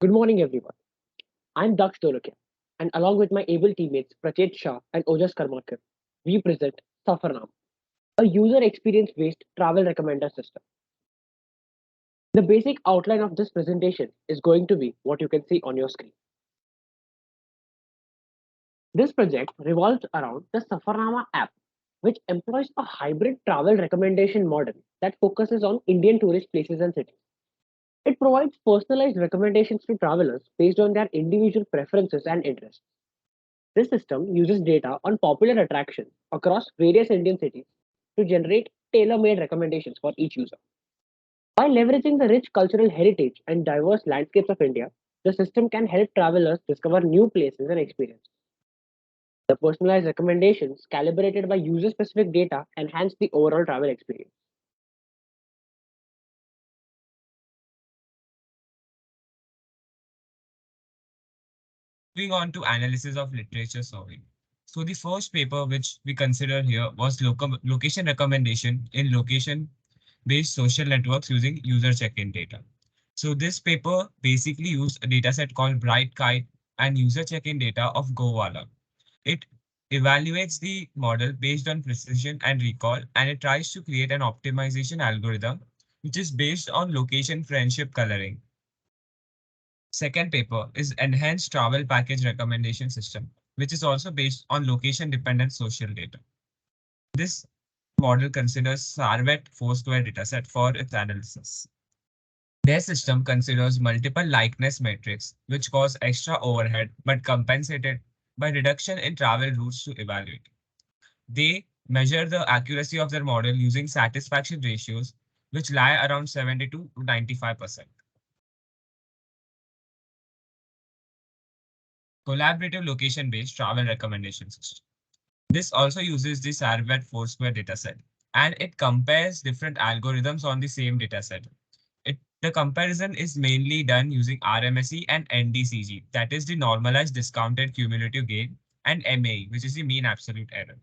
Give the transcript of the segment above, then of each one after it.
Good morning, everyone. I'm Daksh Dolokia, and along with my able teammates Prachet Shah and Ojas Karmakar, we present Safarnam, a user experience based travel recommender system. The basic outline of this presentation is going to be what you can see on your screen. This project revolves around the Safarnama app, which employs a hybrid travel recommendation model that focuses on Indian tourist places and cities. It provides personalized recommendations to travelers based on their individual preferences and interests. This system uses data on popular attractions across various Indian cities to generate tailor made recommendations for each user. By leveraging the rich cultural heritage and diverse landscapes of India, the system can help travelers discover new places and experiences. The personalized recommendations, calibrated by user specific data, enhance the overall travel experience. Moving on to analysis of literature survey. So the first paper which we consider here was location recommendation in location-based social networks using user check-in data. So this paper basically used a dataset called Bright Kite and user check-in data of GoWala. It evaluates the model based on precision and recall, and it tries to create an optimization algorithm which is based on location friendship coloring. Second paper is Enhanced Travel Package Recommendation System, which is also based on location-dependent social data. This model considers Sarvet Foursquare dataset for its analysis. Their system considers multiple likeness metrics, which cause extra overhead but compensated by reduction in travel routes to evaluate. They measure the accuracy of their model using satisfaction ratios, which lie around 72 to 95%. Collaborative location-based travel recommendation system. This also uses the Sarvet Foursquare dataset, and it compares different algorithms on the same dataset. The comparison is mainly done using RMSE and NDCG, that is the normalized discounted cumulative gain, and MAE, which is the mean absolute error.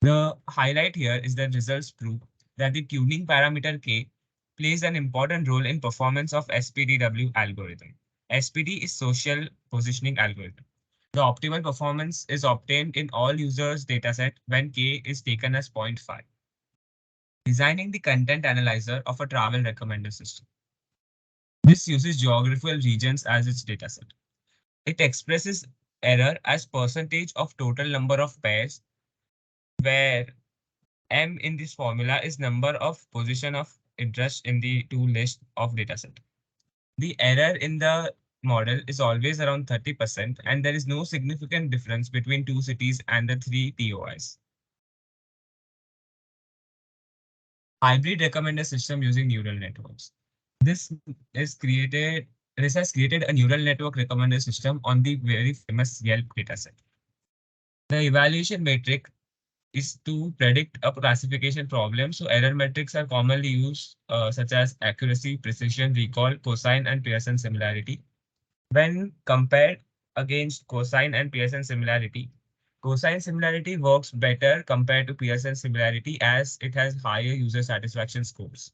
The highlight here is that results prove that the tuning parameter K plays an important role in performance of SPDW algorithm. SPD is social positioning algorithm. The optimal performance is obtained in all users dataset when K is taken as 0.5. Designing the content analyzer of a travel recommender system. This uses geographical regions as its dataset. It expresses error as percentage of total number of pairs, where M in this formula is number of position of interest in the two list of dataset. The error in the model is always around 30%, and there is no significant difference between two cities and the three TOIs. Hybrid recommender system using neural networks. This is created. This has created a neural network recommender system on the very famous Yelp dataset. The evaluation metric is to predict a classification problem. So error metrics are commonly used, such as accuracy, precision, recall, cosine, and Pearson similarity. When compared against cosine and Pearson similarity, cosine similarity works better compared to Pearson similarity as it has higher user satisfaction scores.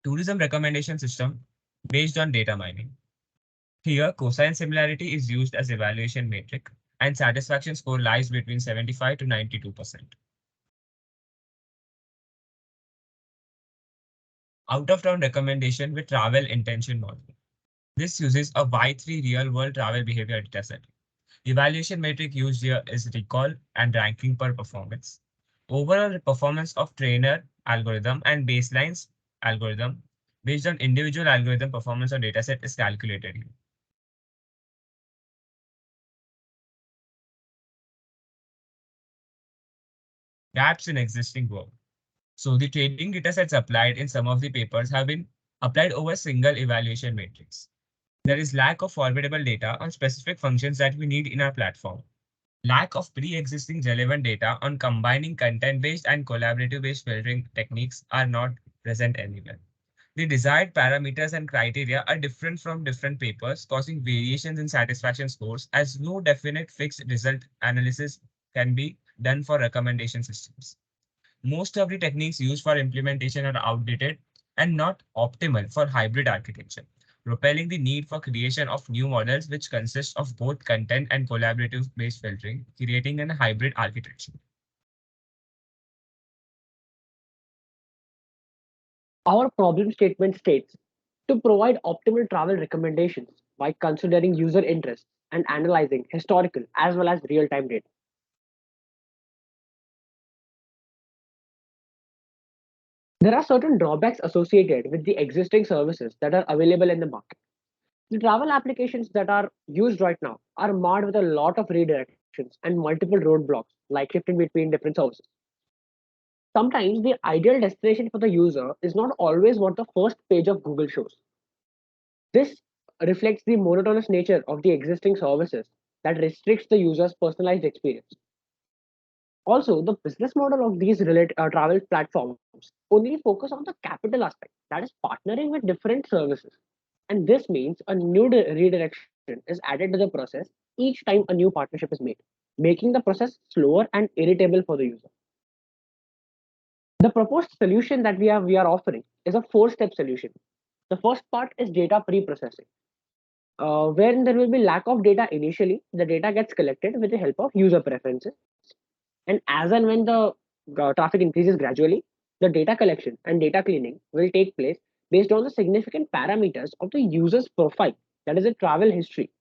Tourism recommendation system based on data mining. Here, cosine similarity is used as evaluation metric, and satisfaction score lies between 75 to 92%. Out of town recommendation with travel intention model. This uses a Y3 real world travel behavior dataset. Evaluation metric used here is recall and ranking per performance. Overall performance of trainer algorithm and baselines algorithm based on individual algorithm performance on dataset is calculated here. Gaps in existing work. So the training datasets applied in some of the papers have been applied over single evaluation matrix. There is lack of formatable data on specific functions that we need in our platform. Lack of pre-existing relevant data on combining content-based and collaborative-based filtering techniques are not present anywhere. The desired parameters and criteria are different from different papers, causing variations in satisfaction scores as no definite fixed result analysis can be done for recommendation systems. Most of the techniques used for implementation are outdated and not optimal for hybrid architecture. propelling the need for creation of new models which consist of both content and collaborative-based filtering, creating a hybrid architecture. Our problem statement states to provide optimal travel recommendations by considering user interests and analyzing historical as well as real time data. There are certain drawbacks associated with the existing services that are available in the market. The travel applications that are used right now are marred with a lot of redirections and multiple roadblocks, like shifting between different services. Sometimes the ideal destination for the user is not always what the first page of Google shows. This reflects the monotonous nature of the existing services that restricts the user's personalized experience. Also, the business model of these travel platforms only focus on the capital aspect, that is partnering with different services. And this means a new redirection is added to the process each time a new partnership is made, making the process slower and irritable for the user. The proposed solution that we are offering is a four-step solution. The first part is data pre-processing, wherein there will be lack of data initially. The data gets collected with the help of user preferences, and as and when the traffic increases gradually, the data collection and data cleaning will take place based on the significant parameters of the user's profile, that is a travel history.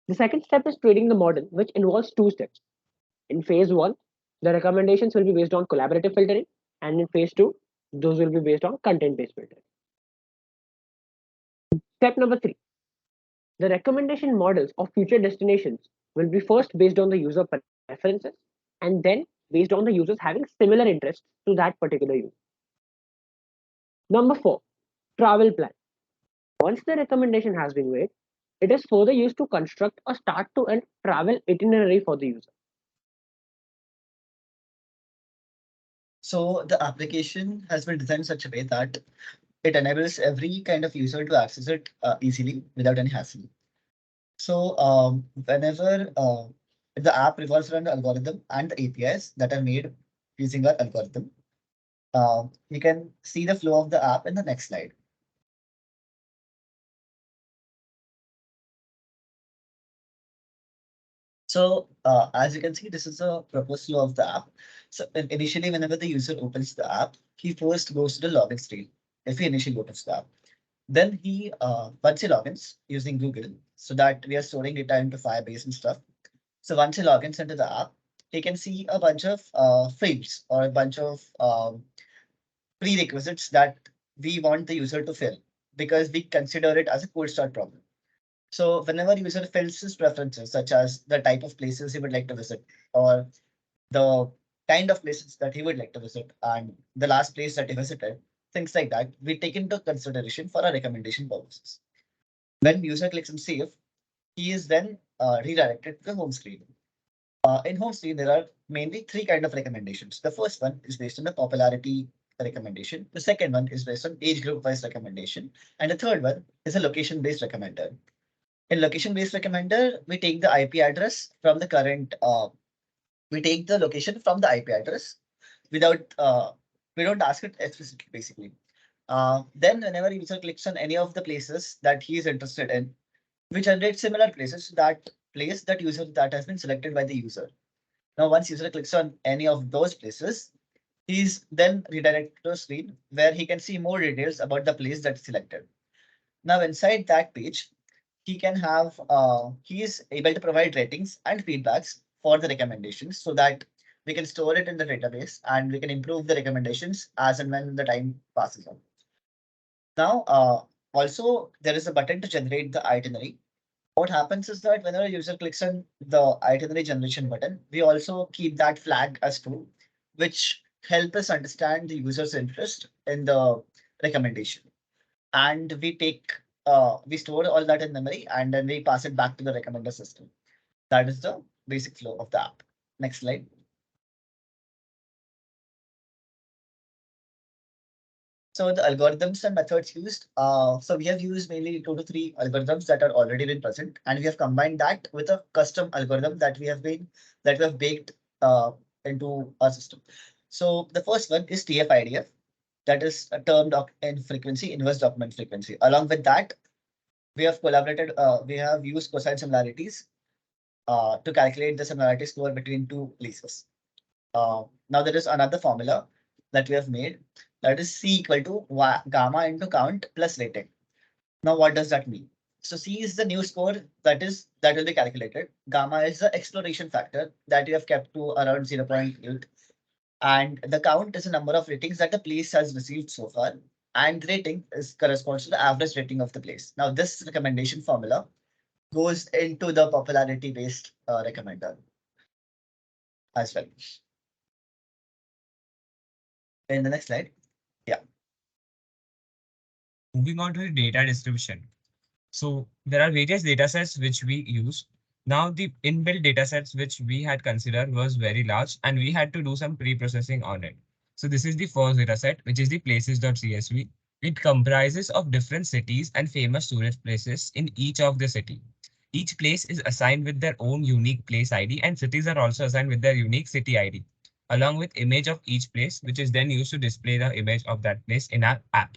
The second step is trading the model, which involves two steps. In phase one, the recommendations will be based on collaborative filtering, and in phase two, those will be based on content based filtering. Step number three, the recommendation models of future destinations will be first based on the user preferences and then based on the users having similar interests to that particular user. Number four, travel plan. Once the recommendation has been made, it is further used to construct a start to end travel itinerary for the user. So the application has been designed in such a way that it enables every kind of user to access it easily without any hassle. So whenever the app revolves around the algorithm and the APIs that are made using our algorithm, you can see the flow of the app in the next slide. So as you can see, this is a proposed flow of the app. So initially, whenever the user opens the app, he first goes to the login screen. If he initially opens the app, then he once he logins using Google, so that we are storing data into Firebase and stuff. So once he logins into the app, he can see a bunch of fields or a bunch of prerequisites that we want the user to fill because we consider it as a cold start problem. So whenever user fills his preferences, such as the type of places he would like to visit or the kind of places that he would like to visit and the last place that he visited, things like that, we take into consideration for our recommendation purposes. When user clicks on save, he is then redirected to the home screen. In home screen, there are mainly three kind of recommendations. The first one is based on the popularity recommendation. The second one is based on age group wise recommendation. And the third one is a location based recommender. In location based recommender, we take the IP address from the current, we take the location from the IP address without, we don't ask it explicitly basically. Then whenever user clicks on any of the places that he is interested in, we generate similar places to that place that user that has been selected by the user. Now, once user clicks on any of those places, he's then redirected to a screen where he can see more details about the place that's selected. Now, inside that page, he can have he is able to provide ratings and feedbacks for the recommendations so that we can store it in the database and we can improve the recommendations as and when the time passes on. Now, also there is a button to generate the itinerary. What happens is that whenever a user clicks on the itinerary generation button, we also keep that flag as true, which help us understand the user's interest in the recommendation. And we store all that in memory and then we pass it back to the recommender system. That is the basic flow of the app. Next slide. So the algorithms and methods used. So we have used mainly 2 to 3 algorithms that are already been present, and we have combined that with a custom algorithm that we have baked into our system. So the first one is TF-IDF, that is a term in frequency, inverse document frequency. Along with that, we have collaborated, we have used cosine similarities to calculate the similarity score between two places. Now there is another formula that we have made, that is C equal to gamma into count plus rating. Now what does that mean? So C is the new score that will be calculated. Gamma is the exploration factor that you have kept to around 0.8. And the count is the number of ratings that the place has received so far. And rating is corresponds to the average rating of the place. Now this recommendation formula goes into the popularity based recommender as well. In the next slide. Yeah. Moving on to the data distribution. So there are various data sets which we use. Now the inbuilt data sets which we had considered was very large and we had to do some pre-processing on it. So this is the first data set, which is the places.csv. It comprises of different cities and famous tourist places in each of the city. Each place is assigned with their own unique place ID, and cities are also assigned with their unique city ID, along with image of each place, which is then used to display the image of that place in our app.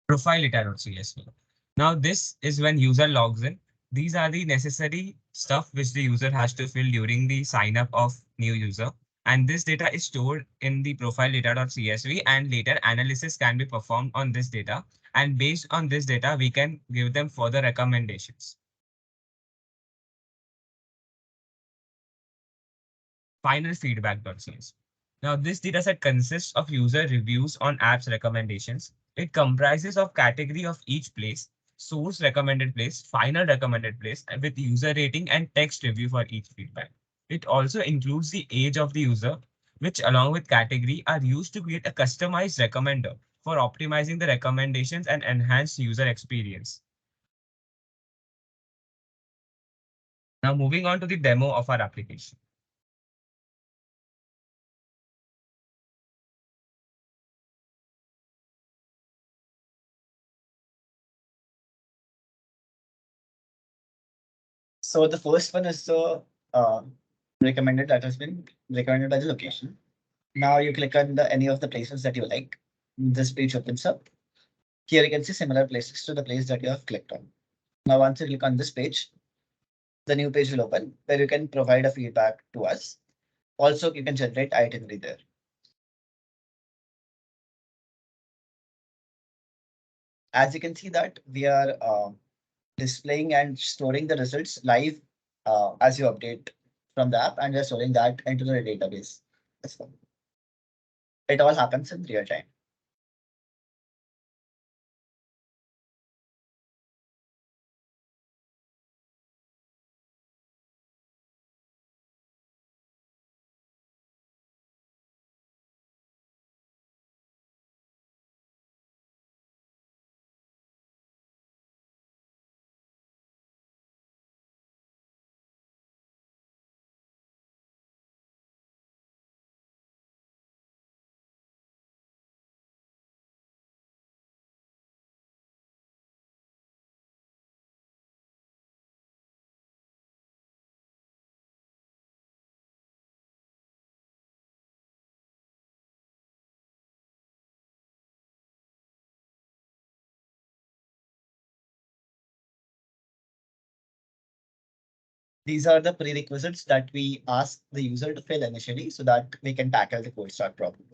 Profile data.csv. Now this is when user logs in. These are the necessary stuff which the user has to fill during the sign up of new user. And this data is stored in the profile data.csv, and later analysis can be performed on this data. And based on this data, we can give them further recommendations. Final feedback.csv. Now this dataset consists of user reviews on apps recommendations. It comprises of category of each place, source recommended place, final recommended place, and with user rating and text review for each feedback. It also includes the age of the user, which along with category are used to create a customized recommender for optimizing the recommendations and enhance user experience. Now moving on to the demo of our application. So the first one is the recommended that has been recommended by the location. Now you click on any of the places that you like. This page opens up. Here you can see similar places to the place that you have clicked on. Now once you click on this page, the new page will open where you can provide a feedback to us. Also, you can generate itinerary there. As you can see that we are displaying and storing the results live as you update from the app, and we're storing that into the database as well. It all happens in real time. These are the prerequisites that we ask the user to fill initially so that we can tackle the cold start problem.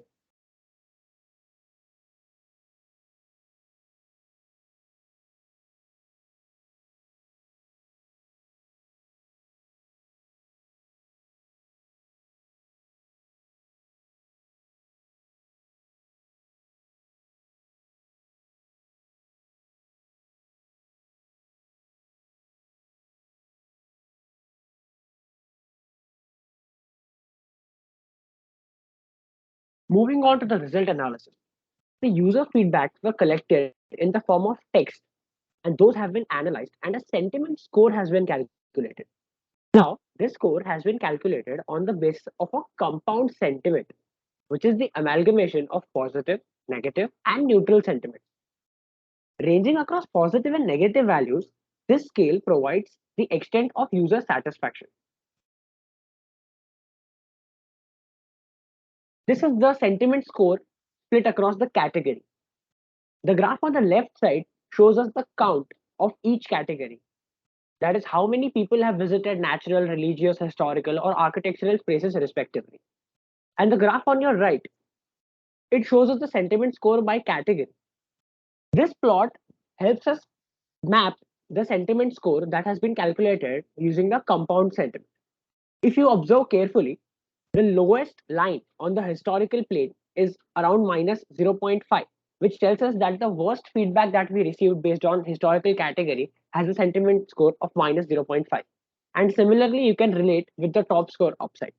Moving on to the result analysis. The user feedbacks were collected in the form of text, and those have been analyzed, and a sentiment score has been calculated. Now, this score has been calculated on the basis of a compound sentiment, which is the amalgamation of positive, negative, and neutral sentiments. Ranging across positive and negative values, this scale provides the extent of user satisfaction. This is the sentiment score split across the category. The graph on the left side shows us the count of each category. That is how many people have visited natural, religious, historical, or architectural places respectively. And the graph on your right, it shows us the sentiment score by category. This plot helps us map the sentiment score that has been calculated using the compound sentiment. If you observe carefully, the lowest line on the historical plane is around minus 0.5, which tells us that the worst feedback that we received based on historical category has a sentiment score of minus 0.5. And similarly, you can relate with the top score upside.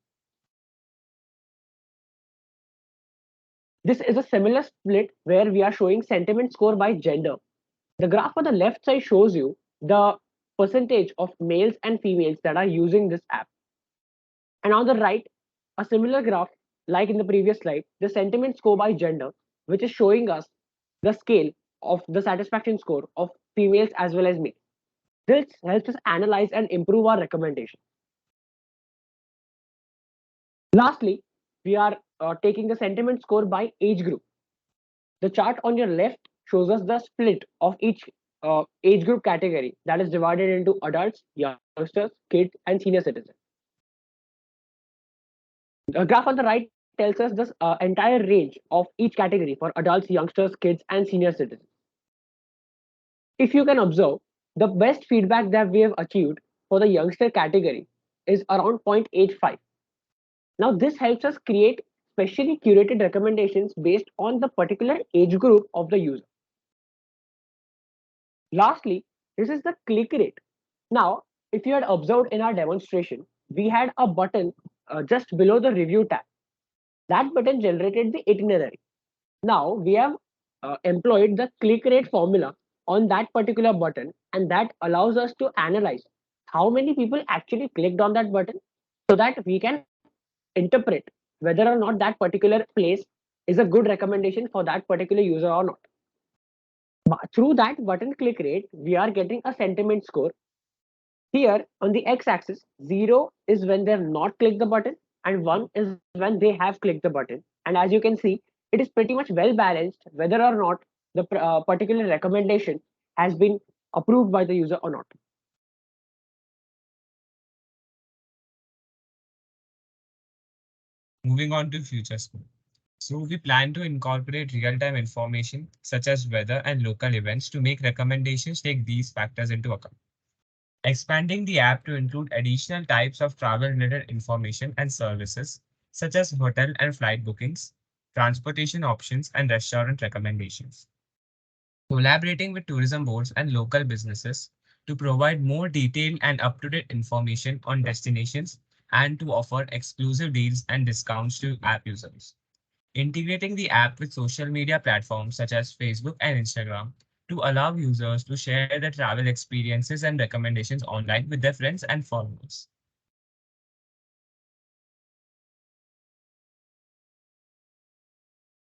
This is a similar split where we are showing sentiment score by gender. The graph on the left side shows you the percentage of males and females that are using this app. And on the right, a similar graph like in the previous slide, the sentiment score by gender, which is showing us the scale of the satisfaction score of females as well as males. This helps us analyze and improve our recommendation. Lastly, we are taking the sentiment score by age group. The chart on your left shows us the split of each age group category that is divided into adults, youngsters, kids, and senior citizens. The graph on the right tells us this entire range of each category for adults, youngsters, kids, and senior citizens. If you can observe, the best feedback that we have achieved for the youngster category is around 0.85. Now, this helps us create specially curated recommendations based on the particular age group of the user. Lastly, this is the click rate. Now, if you had observed in our demonstration, we had a button just below the review tab. That button generated the itinerary. Now, we have employed the click rate formula on that particular button, and that allows us to analyze how many people actually clicked on that button so that we can interpret whether or not that particular place is a good recommendation for that particular user or not. Through that button click rate, we are getting a sentiment score. Here on the x-axis, 0 is when they've not clicked the button, and 1 is when they have clicked the button. And as you can see, it is pretty much well balanced whether or not the particular recommendation has been approved by the user or not. Moving on to future scope. So we plan to incorporate real-time information such as weather and local events to make recommendations take these factors into account. Expanding the app to include additional types of travel-related information and services such as hotel and flight bookings, transportation options, and restaurant recommendations. Collaborating with tourism boards and local businesses to provide more detailed and up-to-date information on destinations and to offer exclusive deals and discounts to app users. Integrating the app with social media platforms such as Facebook and Instagram to allow users to share their travel experiences and recommendations online with their friends and followers.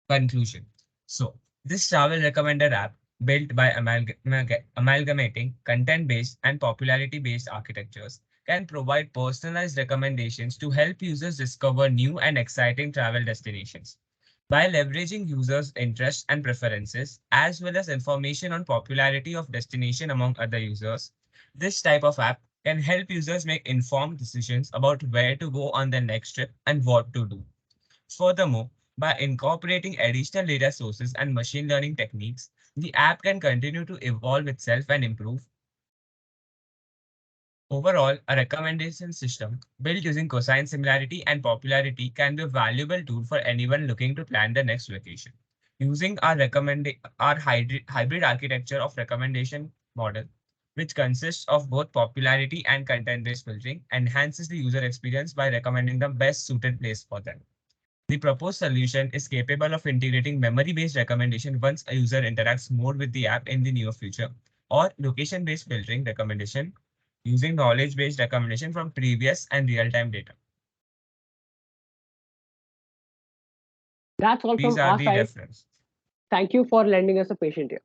Conclusion. So, this travel recommender app, built by amalgamating content-based and popularity-based architectures, can provide personalized recommendations to help users discover new and exciting travel destinations. By leveraging users' interests and preferences, as well as information on popularity of destination among other users, this type of app can help users make informed decisions about where to go on their next trip and what to do. Furthermore, by incorporating additional data sources and machine learning techniques, the app can continue to evolve itself and improve. Overall, a recommendation system built using cosine similarity and popularity can be a valuable tool for anyone looking to plan their next vacation. Using our hybrid architecture of recommendation model, which consists of both popularity and content-based filtering, enhances the user experience by recommending the best suited place for them. The proposed solution is capable of integrating memory-based recommendation once a user interacts more with the app in the near future, or location-based filtering recommendation using knowledge-based recommendation from previous and real-time data. That's all These from are our the side. reference. Thank you for lending us a patient ear.